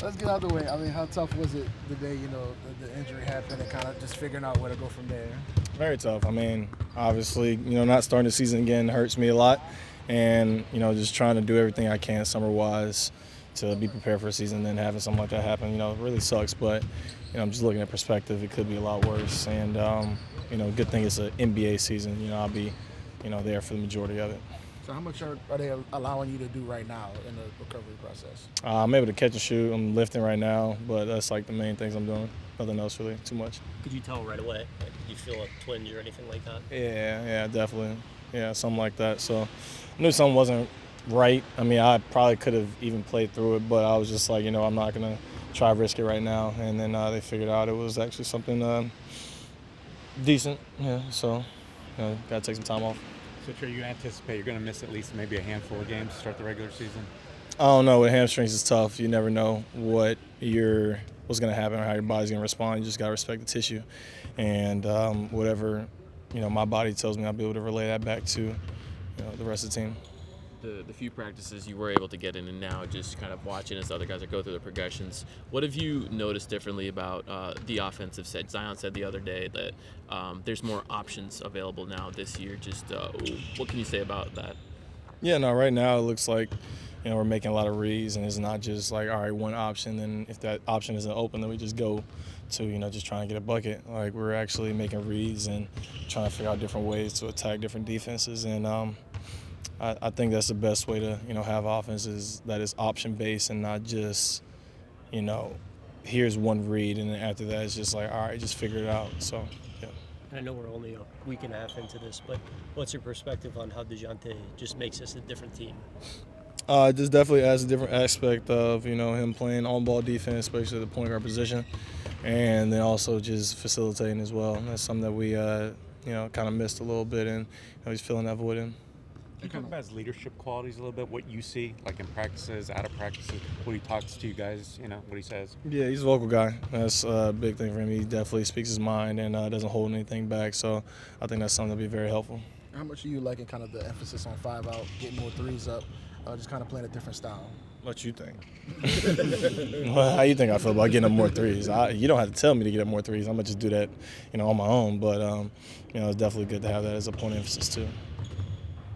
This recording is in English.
Let's get out of the way. I mean, how tough was it the day, the injury happened and kind of just figuring out where to go from there? Very tough. I mean, obviously, not starting the season again hurts me a lot. And, just trying to do everything I can summer-wise to be prepared for a season, then having something like that happen, it really sucks. But, I'm just looking at perspective. It could be a lot worse. And, good thing it's an NBA season. I'll be, there for the majority of it. So how much are they allowing you to do right now in the recovery process? I'm able to catch and shoot. I'm lifting right now, but that's like the main things I'm doing. Nothing else really too much. Could you tell right away? Like, did you feel a twinge or anything like that? Yeah, definitely. Yeah, something like that. So I knew something wasn't right. I mean, I probably could have even played through it, but I was just like, I'm not going to try risk it right now. And then they figured out it was actually something decent. Yeah, so got to take some time off. So, Trey, you anticipate you're going to miss at least maybe a handful of games to start the regular season? I don't know. With hamstrings, it's tough. You never know what's going to happen or how your body's going to respond. You just got to respect the tissue. And whatever, my body tells me, I'll be able to relay that back to the rest of the team. The few practices you were able to get in and now just kind of watching as other guys go through the progressions, what have you noticed differently about the offensive set? Zion said the other day that there's more options available now this year. Just what can you say about that? Yeah, no, right now it looks like we're making a lot of reads, and it's not just like, all right, one option, and if that option isn't open, then we just go to just trying to get a bucket. Like, we're actually making reads and trying to figure out different ways to attack different defenses, and I think that's the best way to, have offense is that it's option-based and not just, here's one read, and then after that it's just like, all right, just figure it out. So, yeah. I know we're only a week and a half into this, but what's your perspective on how DeJounte just makes us a different team? It just definitely adds a different aspect of, him playing on-ball defense, especially the point guard position, and then also just facilitating as well. And that's something that we, kind of missed a little bit, and he's filling that void in. Can you talk about his leadership qualities a little bit, what you see, like in practices, out of practices, what he talks to you guys, what he says? Yeah, he's a vocal guy. That's a big thing for him. He definitely speaks his mind and doesn't hold anything back. So I think that's something that'll be very helpful. How much are you liking kind of the emphasis on 5 out, getting more threes up, just kind of playing a different style? What you think? Well, how you think I feel about getting up more threes? You don't have to tell me to get up more threes. I'm going to just do that, on my own. But, it's definitely good to have that as a point of emphasis too.